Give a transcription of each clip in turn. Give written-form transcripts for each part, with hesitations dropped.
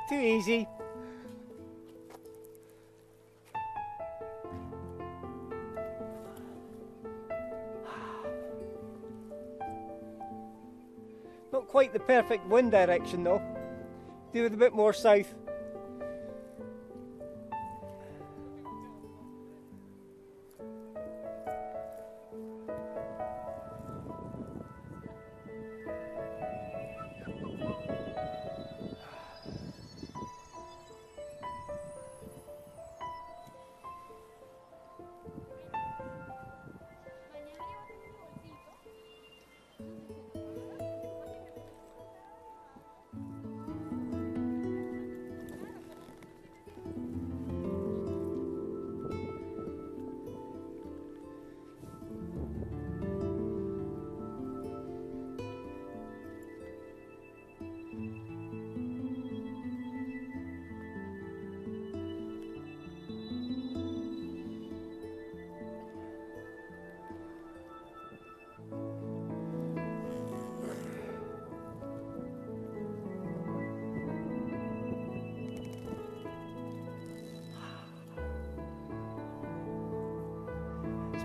Too easy. Not quite the perfect wind direction though. Do it a bit more south.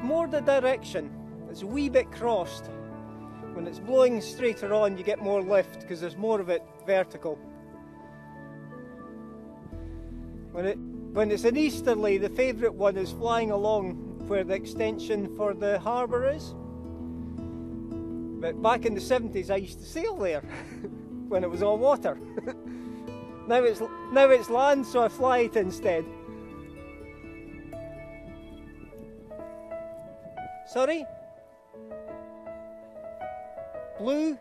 More the direction, it's a wee bit crossed. When it's blowing straighter on you get more lift because there's more of it vertical. When it's an easterly, the favourite one is flying along where the extension for the harbour is. But back in the 70s I used to sail there when it was all water. Now it's land, so I fly it instead. Sorry? Blue?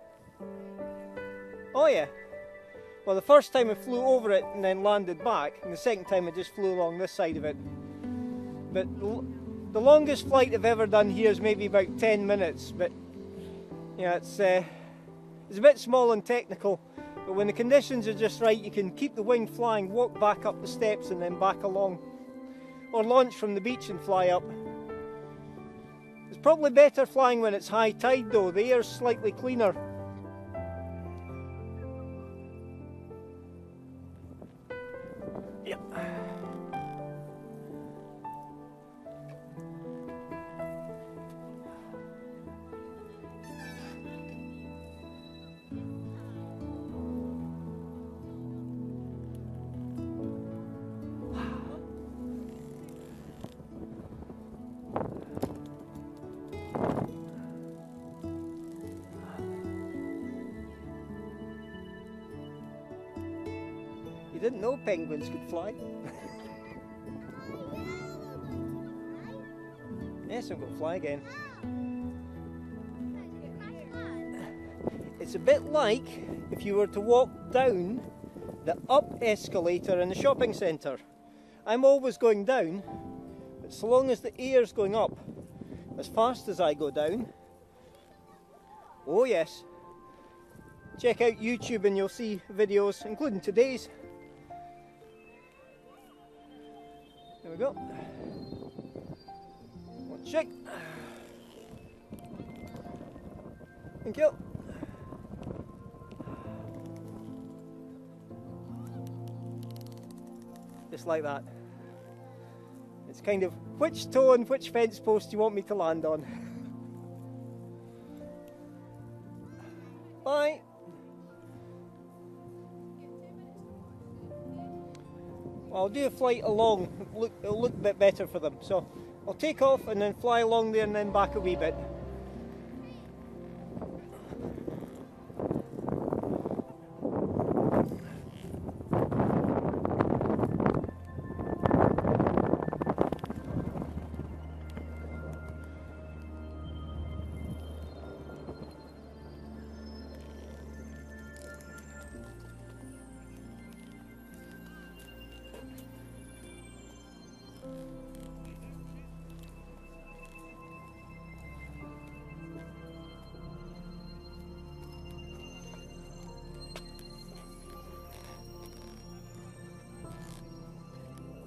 Oh yeah. Well, the first time I flew over it and then landed back, and the second time I just flew along this side of it. But the longest flight I've ever done here is maybe about 10 minutes, but yeah, it's a bit small and technical, but when the conditions are just right you can keep the wing flying, walk back up the steps and then back along, or launch from the beach and fly up. It's probably better flying when it's high tide though, the air's slightly cleaner. Yep. You didn't know penguins could fly? Yes, I'm going to fly again. It's a bit like if you were to walk down the up escalator in the shopping centre. I'm always going down, but so long as the air's going up as fast as I go down, oh yes, check out YouTube and you'll see videos, including today's. There we go. One check. Thank you. Just like that. It's kind of which toe and which fence post you want me to land on. Bye. I'll do a flight along, it'll look a bit better for them. So I'll take off and then fly along there and then back a wee bit.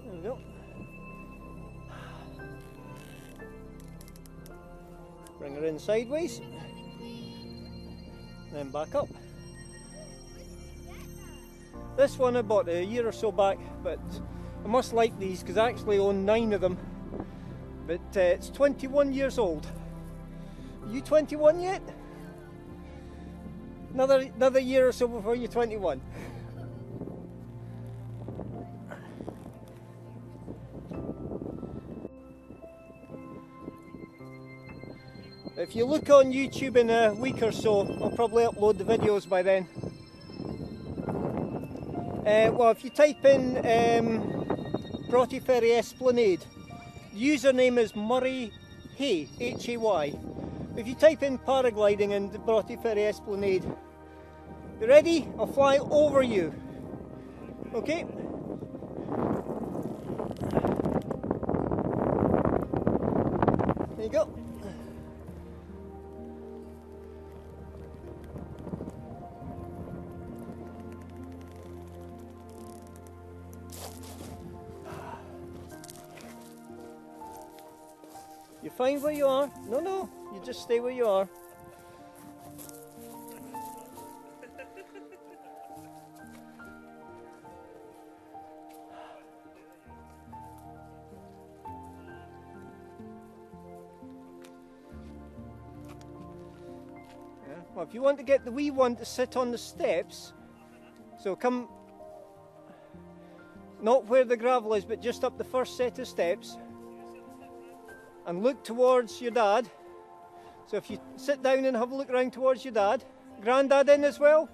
There we go. Bring her in sideways, then back up. This one I bought a year or so back, but I must like these because I actually own 9 of them. But it's 21 years old. Are you 21 yet? Another year or so before you're 21. If you look on YouTube in a week or so, I'll probably upload the videos by then. Well, if you type in Brotiferi Esplinade, the username is Murray Hay, Hay. If you type in paragliding and Brotiferi Esplinade, you ready? I'll fly over you. Okay? There you go. You're fine where you are. No, you just stay where you are. Well, if you want to get the wee one to sit on the steps, so come, not where the gravel is, but just up the first set of steps, and look towards your dad. So if you sit down and have a look around towards your dad. Grandad in as well?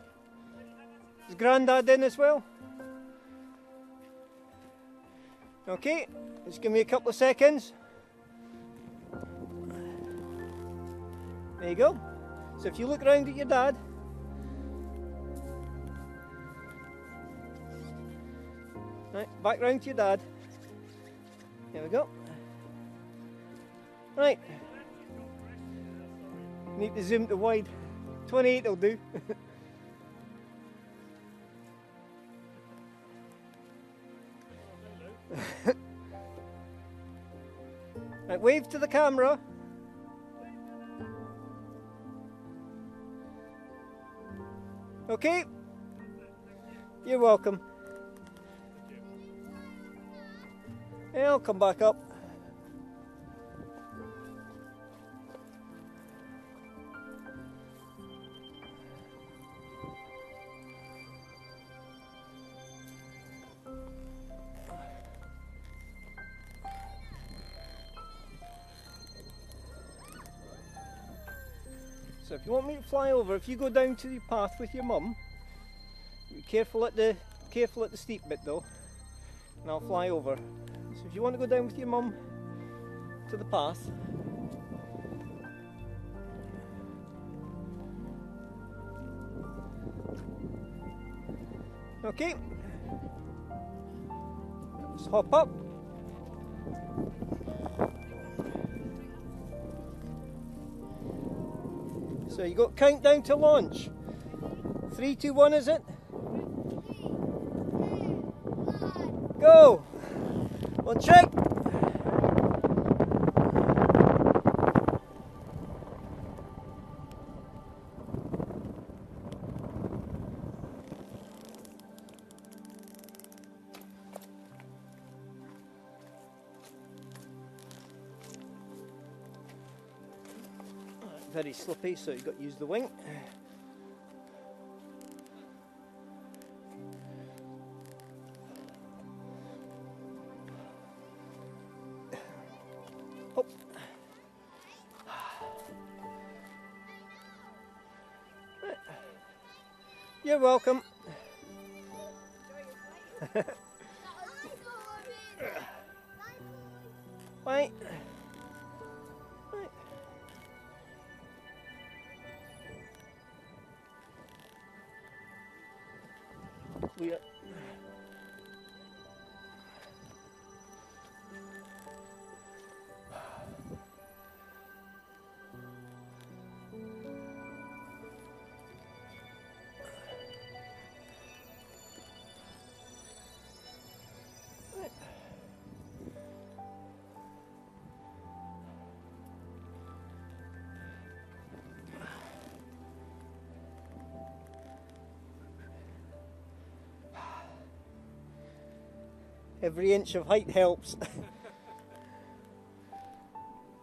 Is Grandad in as well? Okay, just give me a couple of seconds. There you go. So if you look around at your dad, right, back round to your dad. There we go. Right. Need to zoom to wide. 28 will do. Right, wave to the camera. Okay. You're welcome. Yeah, I'll come back up. So if you want me to fly over, if you go down to the path with your mum, be careful at the steep bit though, and I'll fly over. So if you want to go down with your mum to the path, okay, just hop up. So you got countdown to launch. 3, 2, 1, is it? Go! One check. Very slippy, so you've got to use the wing. Hop. Right. You're welcome. Right. We are. Every inch of height helps.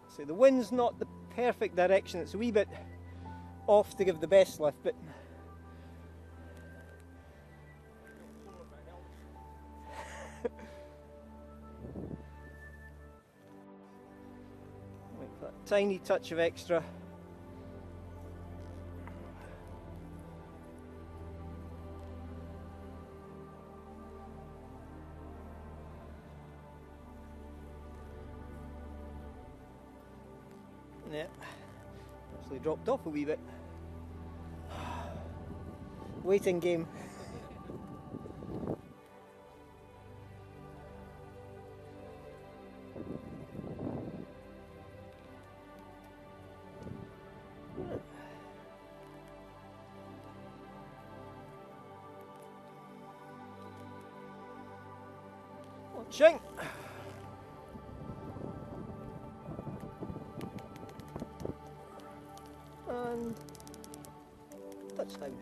So the wind's not the perfect direction, it's a wee bit off to give the best lift, but like that tiny touch of extra. Yeah, actually dropped off a wee bit. Waiting game. Watching. And touchdown.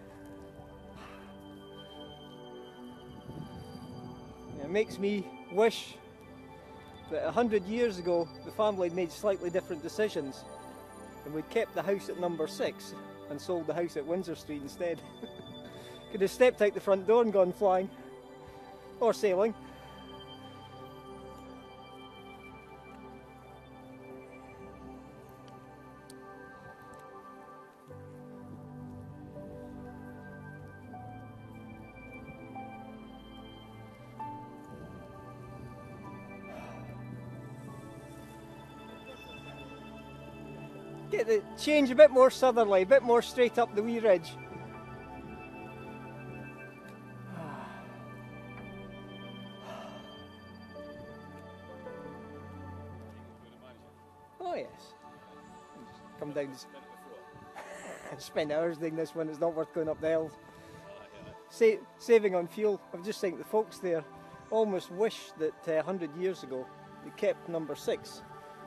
It makes me wish that 100 years ago the family had made slightly different decisions and we'd kept the house at number 6 and sold the house at Windsor Street instead. Could have stepped out the front door and gone flying or sailing. Get the change a bit more southerly, a bit more straight up the wee ridge. Oh yes. Come down. Spend hours doing this when it's not worth going up the hills. Saving on fuel. I was just saying the folks there almost wish that 100 years ago they kept number 6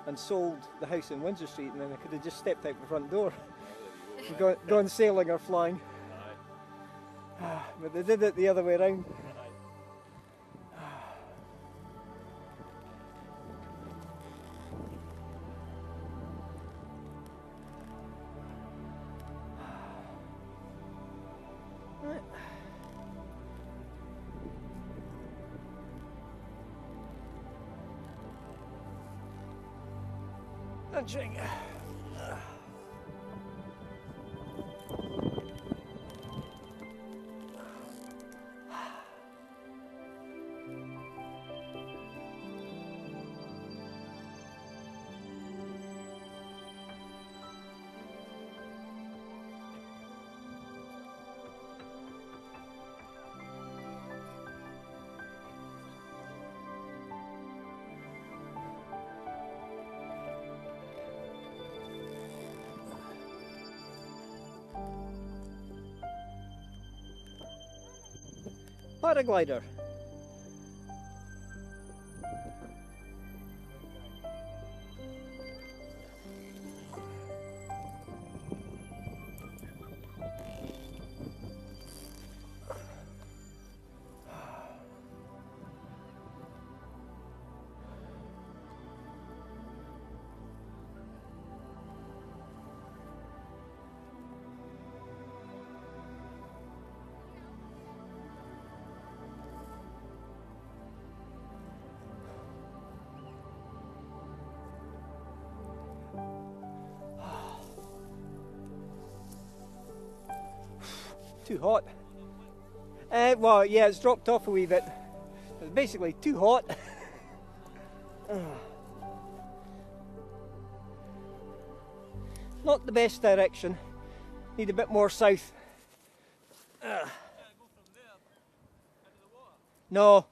and sold the house in Windsor Street, and then I could have just stepped out the front door and gone sailing or flying. But they did it the other way around. Punching. Paraglider. Too hot. Well, yeah, it's dropped off a wee bit. It's basically too hot. Not the best direction. Need a bit more south. No.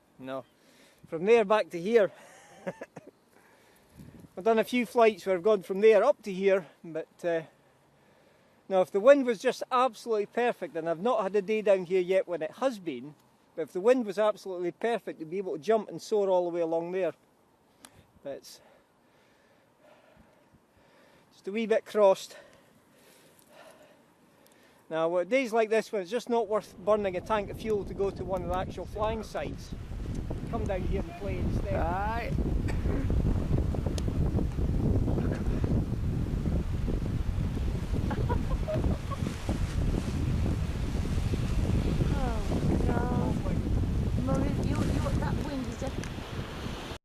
From there back to here. I've done a few flights where I've gone from there up to here, but now if the wind was just absolutely perfect, and I've not had a day down here yet when it has been, but if the wind was absolutely perfect, you'd be able to jump and soar all the way along there. But it's just a wee bit crossed. Now, days like this when it's just not worth burning a tank of fuel to go to one of the actual flying sites, come down here and play instead. Aye.